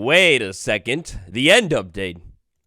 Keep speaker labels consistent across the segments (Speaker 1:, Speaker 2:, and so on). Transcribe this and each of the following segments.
Speaker 1: Wait a second. The end update.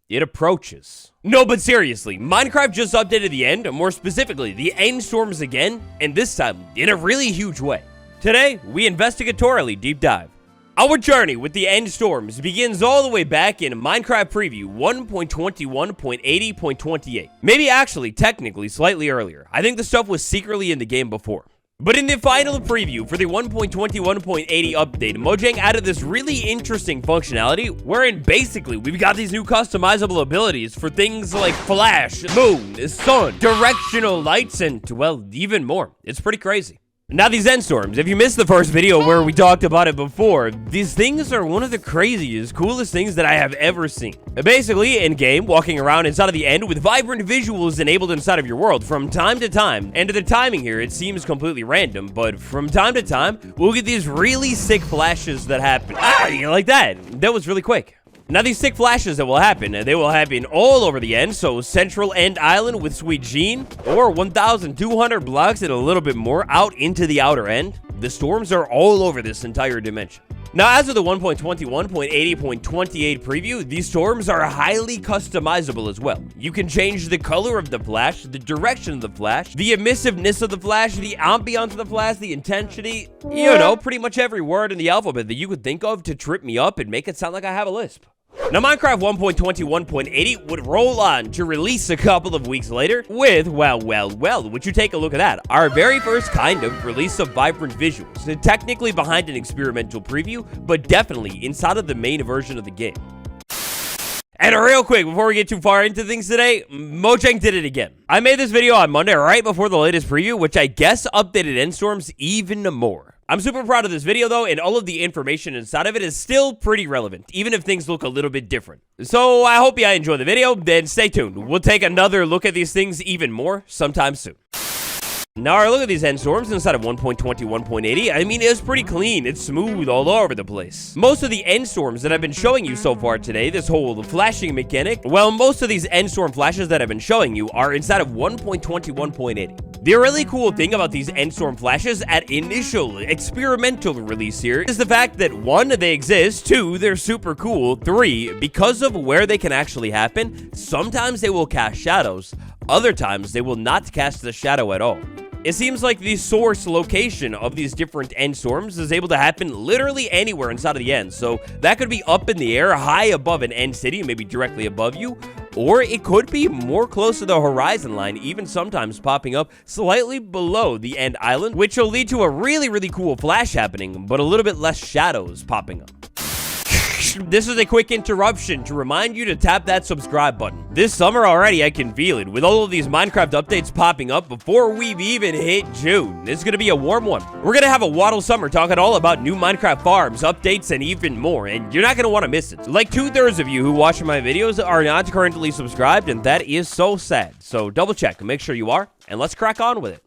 Speaker 1: It approaches. No, but seriously, Minecraft just updated the end, more specifically, the end storms again, and this time, in a really huge way. Today, we investigatorily deep dive. Our journey with the end storms begins all the way back in Minecraft Preview 1.21.80.28. Maybe actually, technically, slightly earlier. I think the stuff was secretly in the game before. But in the final preview for the 1.21.80 update, Mojang added this really interesting functionality wherein basically we've got these new customizable abilities for things like flash, moon, sun, directional lights, and, well, even more. It's pretty crazy. Now, these end storms, if you missed the first video where we talked about it before, these things are one of the craziest, coolest things that I have ever seen. Basically, in-game, walking around inside of the end with vibrant visuals enabled inside of your world from time to time. And the timing here, it seems completely random, but from time to time, we'll get these really sick flashes that happen. You like that? That was really quick. Now, these sick flashes that will happen, they will happen all over the end, so Central End Island with Sweet Jean, or 1,200 blocks and a little bit more out into the outer end. The storms are all over this entire dimension. Now, as of the 1.21.80.28 preview, these storms are highly customizable as well. You can change the color of the flash, the direction of the flash, the emissiveness of the flash, the ambiance of the flash, the intensity, you know, pretty much every word in the alphabet that you could think of to trip me up and make it sound like I have a lisp. Now, Minecraft 1.21.80 would roll on to release a couple of weeks later with, well, would you take a look at that? Our very first kind of release of vibrant visuals. Technically behind an experimental preview, but definitely inside of the main version of the game. And real quick, before we get too far into things today, Mojang did it again. I made this video on Monday right before the latest preview, which I guess updated end storms even more. I'm super proud of this video though, and all of the information inside of it is still pretty relevant, even if things look a little bit different. So I hope you enjoy the video, then stay tuned. We'll take another look at these things even more sometime soon. Now, our look at these end storms inside of 1.21.80, I mean, it's pretty clean. It's smooth all over the place. Most of the end storms that I've been showing you so far today, this whole flashing mechanic, well, most of these end storm flashes that I've been showing you are inside of 1.21.80. The really cool thing about these end storm flashes at initial experimental release here is the fact that 1, they exist, 2, they're super cool, 3, because of where they can actually happen, sometimes they will cast shadows, other times they will not cast the shadow at all. It seems like the source location of these different end storms is able to happen literally anywhere inside of the end. So that could be up in the air, high above an end city, maybe directly above you, or it could be more close to the horizon line, even sometimes popping up slightly below the end island, which will lead to a really cool flash happening, but a little bit less shadows popping up. This is a quick interruption to remind you to tap that subscribe button. This summer already, I can feel it, with all of these Minecraft updates popping up before we've even hit June. This is going to be a warm one. We're going to have a waddle summer talking all about new Minecraft farms, updates, and even more, and you're not going to want to miss it. Like 2/3 of you who watch my videos are not currently subscribed, and that is so sad. So double check and make sure you are, and let's crack on with it.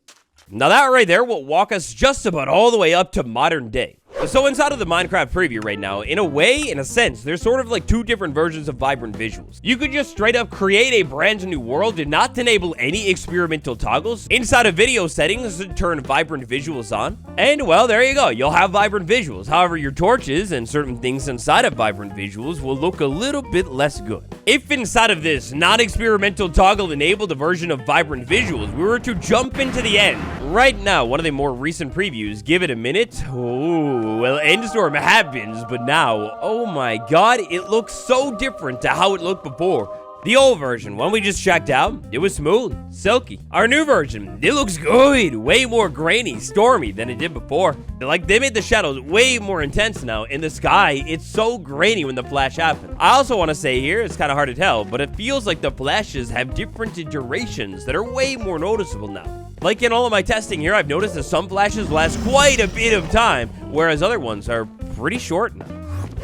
Speaker 1: Now that right there will walk us just about all the way up to modern day. So inside of the Minecraft preview right now, in a way, in a sense, there's sort of like 2 different versions of vibrant visuals. You could just straight up create a brand new world and not enable any experimental toggles. Inside of video settings, turn vibrant visuals on. And well, there you go. You'll have vibrant visuals. However, your torches and certain things inside of vibrant visuals will look a little bit less good. If inside of this non-experimental toggle enabled version of vibrant visuals, we were to jump into the end. Right now, one of the more recent previews, give it a minute. Oh, well, Endstorm happens, but now, oh my god, it looks so different to how it looked before. The old version, one we just checked out, it was smooth, silky. Our new version, it looks good, way more grainy, stormy than it did before. Like, they made the shadows way more intense now. In the sky, it's so grainy when the flash happens. I also want to say here, it's kind of hard to tell, but it feels like the flashes have different durations that are way more noticeable now. Like in all of my testing here, I've noticed that some flashes last quite a bit of time, whereas other ones are pretty short now.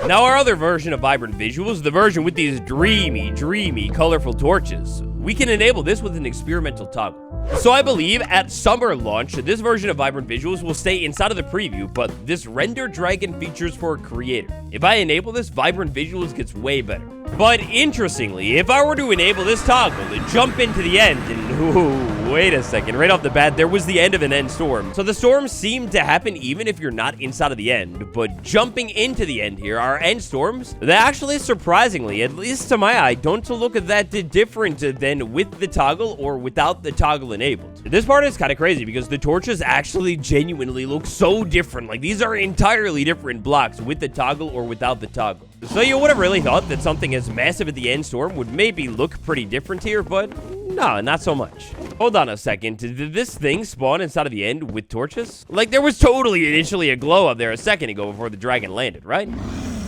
Speaker 1: Now, our other version of vibrant visuals, the version with these dreamy, colorful torches, we can enable this with an experimental toggle. So I believe at summer launch, this version of vibrant visuals will stay inside of the preview, but this render dragon features for a creator. If I enable this, vibrant visuals gets way better. But interestingly, if I were to enable this toggle and jump into the end and wait a second. Right off the bat, there was the end of an end storm. So the storms seem to happen even if you're not inside of the end. But jumping into the end here, our end storms, they actually surprisingly, at least to my eye, don't look that different than with the toggle or without the toggle enabled. This part is kind of crazy because the torches actually genuinely look so different. Like, these are entirely different blocks with the toggle or without the toggle. So you would have really thought that something as massive as the end storm would maybe look pretty different here, but no, not so much. Hold on a second. Did this thing spawn inside of the end with torches? Like, there was totally initially a glow up there a second ago before the dragon landed, right?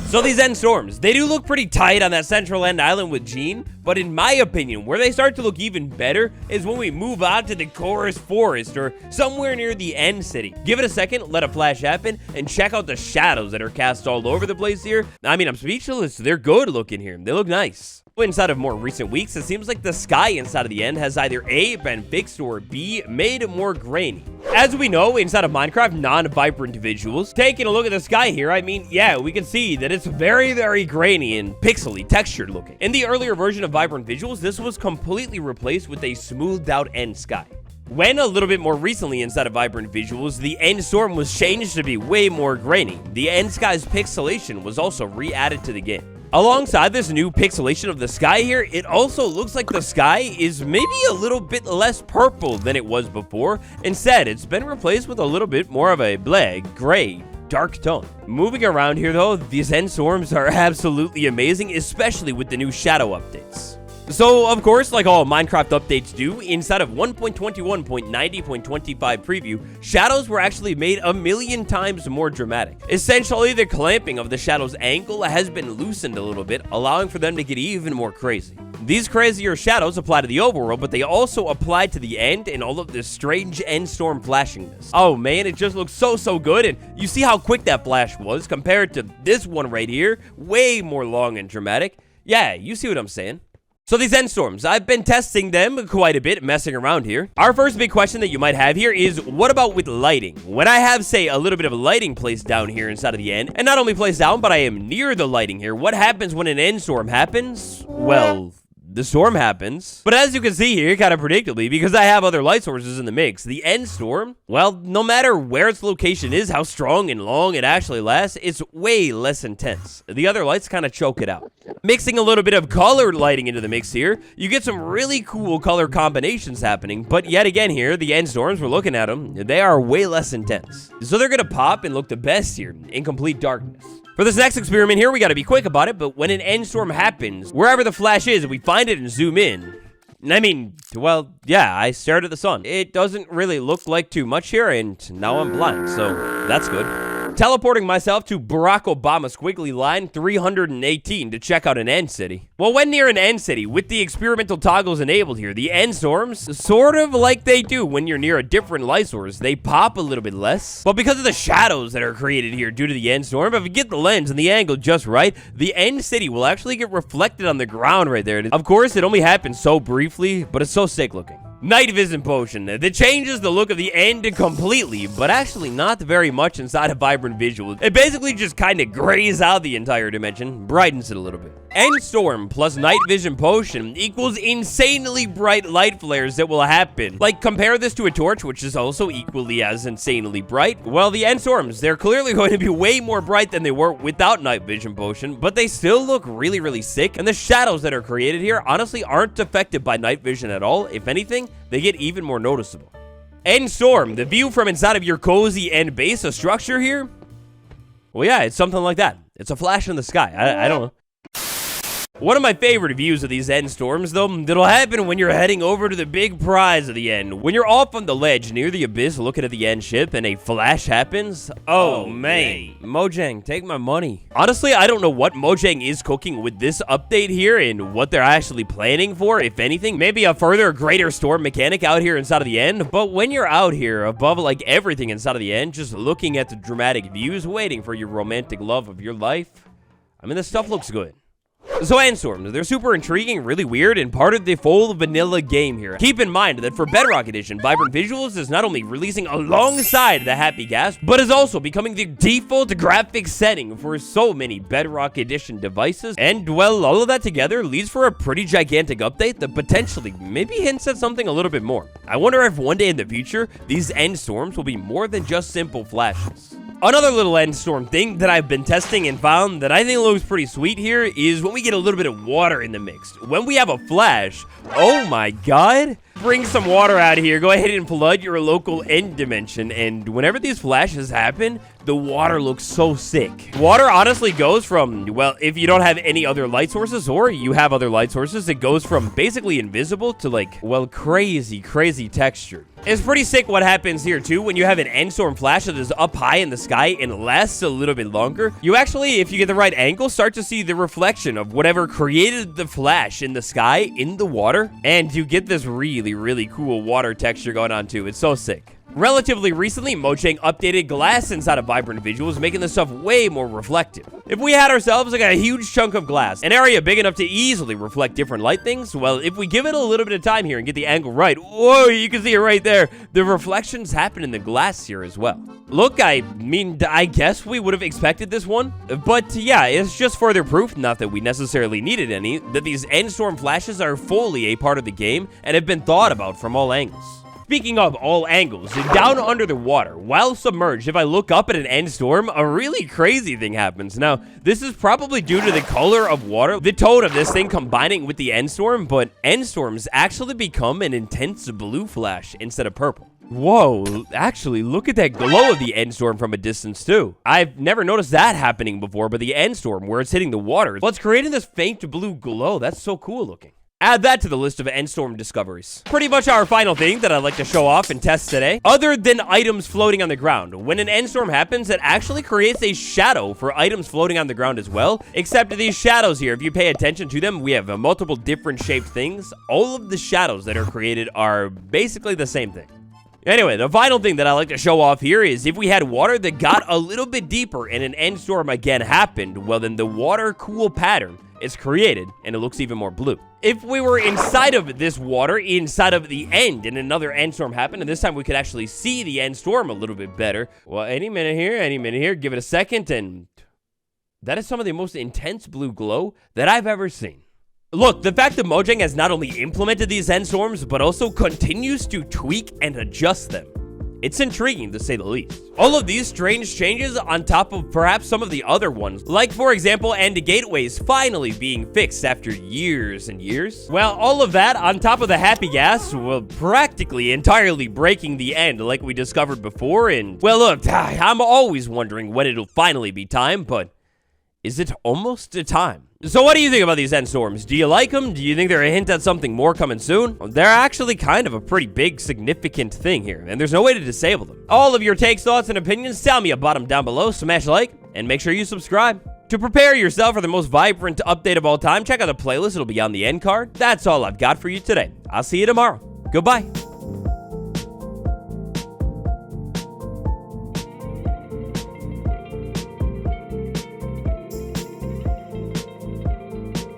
Speaker 1: So these end storms, they do look pretty tight on that central end island with Gene, but in my opinion, where they start to look even better is when we move out to the Chorus Forest or somewhere near the end city. Give it a second, let a flash happen, and check out the shadows that are cast all over the place here. I mean, I'm speechless. They're good looking here. They look nice. Inside of more recent weeks, it seems like the sky inside of the end has either A, been fixed, or B, made more grainy. As we know, inside of Minecraft non-vibrant visuals, taking a look at the sky here, I mean, yeah, we can see that it's very, very grainy and pixely, textured looking. In the earlier version of vibrant visuals, this was completely replaced with a smoothed out end sky. When a little bit more recently inside of Vibrant Visuals, the end storm was changed to be way more grainy. The end sky's pixelation was also re-added to the game. Alongside this new pixelation of the sky here, it also looks like the sky is maybe a little bit less purple than it was before. Instead, it's been replaced with a little bit more of a black, gray, dark tone. Moving around here though, these end storms are absolutely amazing, especially with the new shadow updates. So, of course, like all Minecraft updates do, inside of 1.21.90.25 preview, shadows were actually made 1,000,000 times more dramatic. Essentially, the clamping of the shadow's angle has been loosened a little bit, allowing for them to get even more crazy. These crazier shadows apply to the overworld, but they also apply to the end and all of this strange end storm flashingness. Oh man, it just looks so good, and you see how quick that flash was compared to this one right here, way more long and dramatic. Yeah, you see what I'm saying. So these end storms, I've been testing them quite a bit, messing around here. Our first big question that you might have here is, what about with lighting? When I have, say, a little bit of lighting placed down here inside of the end, and not only placed down, but I am near the lighting here, what happens when an end storm happens? Well, the storm happens. But as you can see here, kind of predictably, because I have other light sources in the mix, the end storm, well, no matter where its location is, how strong and long it actually lasts, it's way less intense. The other lights kind of choke it out. Mixing a little bit of colored lighting into the mix here, you get some really cool color combinations happening, but yet again here, the end storms, we're looking at them, they are way less intense. So they're gonna pop and look the best here in complete darkness. For this next experiment here, we gotta be quick about it, but when an end storm happens, wherever the flash is, if we find it and zoom in, I mean, well, yeah, I stared at the sun. It doesn't really look like too much here, and now I'm blind, so that's good. Teleporting myself to Barack Obama's squiggly line 318 to check out an end city. Well, when near an end city, with the experimental toggles enabled here, the end storms, sort of like they do when you're near a different light source, they pop a little bit less. But because of the shadows that are created here due to the end storm, if you get the lens and the angle just right, the end city will actually get reflected on the ground right there. Of course, it only happens so briefly, but it's so sick looking. Night vision potion that changes the look of the end completely, but actually not very much inside of vibrant visuals. It basically just kind of grays out the entire dimension, brightens it a little bit. End storm plus night vision potion equals insanely bright light flares that will happen. Like, compare this to a torch, which is also equally as insanely bright. Well, the end storms, they're clearly going to be way more bright than they were without night vision potion, but they still look really sick. And the shadows that are created here honestly aren't affected by night vision at all. If anything, they get even more noticeable. End storm, the view from inside of your cozy end base, a structure here. Well, yeah, it's something like that. It's a flash in the sky. I don't know. One of my favorite views of these end storms, though, that'll happen when you're heading over to the big prize of the end. When you're off on the ledge near the abyss looking at the end ship and a flash happens. Oh, man. Mojang, take my money. Honestly, I don't know what Mojang is cooking with this update here and what they're actually planning for, if anything. Maybe a further greater storm mechanic out here inside of the end. But when you're out here above like everything inside of the end, just looking at the dramatic views, waiting for your romantic love of your life, I mean, this stuff looks good. So Endstorms, they're super intriguing, really weird, and part of the full vanilla game here. Keep in mind that for Bedrock Edition, Vibrant Visuals is not only releasing alongside the Happy Gas, but is also becoming the default graphics setting for so many Bedrock Edition devices. And well, all of that together leads for a pretty gigantic update that potentially maybe hints at something a little bit more. I wonder if one day in the future, these Endstorms will be more than just simple flashes. Another little Endstorm thing that I've been testing and found that I think looks pretty sweet here is when we get a little bit of water in the mix. When we have a flash, oh my god, bring some water out of here. Go ahead and flood your local end dimension, and whenever these flashes happen, the water looks so sick. Water honestly goes from, well, if you don't have any other light sources or you have other light sources, it goes from basically invisible to like, well, crazy texture. It's pretty sick what happens here too when you have an Endstorm flash that is up high in the sky and lasts a little bit longer. You actually, if you get the right angle, start to see the reflection of whatever created the flash in the sky in the water, and you get this really cool water texture going on too. It's so sick. Relatively recently, Mojang updated glass inside of Vibrant Visuals, making this stuff way more reflective. If we had ourselves like a huge chunk of glass, an area big enough to easily reflect different light things, well, if we give it a little bit of time here and get the angle right, whoa, you can see it right there. The reflections happen in the glass here as well. Look, I mean, I guess we would have expected this one, but yeah, it's just further proof, not that we necessarily needed any, that these Endstorm flashes are fully a part of the game and have been thought about from all angles. Speaking of all angles, down under the water, while submerged, if I look up at an Endstorm, a really crazy thing happens. Now, this is probably due to the color of water, the tone of this thing combining with the Endstorm, but Endstorms actually become an intense blue flash instead of purple. Whoa, actually, look at that glow of the Endstorm from a distance, too. I've never noticed that happening before, but the Endstorm, where it's hitting the water, well, it's creating this faint blue glow. That's so cool looking. Add that to the list of Endstorm discoveries. Pretty much our final thing that I'd like to show off and test today. Other than items floating on the ground, when an Endstorm happens, it actually creates a shadow for items floating on the ground as well. Except these shadows here, if you pay attention to them, we have multiple different shaped things. All of the shadows that are created are basically the same thing. Anyway, the final thing that I like to show off here is if we had water that got a little bit deeper and an Endstorm again happened, well then the water cool pattern is created and it looks even more blue. If we were inside of this water, inside of the end, and another Endstorm happened, and this time we could actually see the Endstorm a little bit better. Well, any minute here, give it a second, and that is some of the most intense blue glow that I've ever seen. Look, the fact that Mojang has not only implemented these Endstorms, but also continues to tweak and adjust them. It's intriguing, to say the least. All of these strange changes on top of perhaps some of the other ones, like for example, end gateways finally being fixed after years and years. Well, all of that on top of the Happy Gas, well, practically entirely breaking the end like we discovered before, and well, look, I'm always wondering when it'll finally be time, but is it almost time? So what do you think about these Endstorms? Do you like them? Do you think they're a hint at something more coming soon? They're actually kind of a pretty big, significant thing here, and there's no way to disable them. All of your takes, thoughts, and opinions, tell me about them down below. Smash like, and make sure you subscribe. To prepare yourself for the most vibrant update of all time, check out the playlist. It'll be on the end card. That's all I've got for you today. I'll see you tomorrow. Goodbye.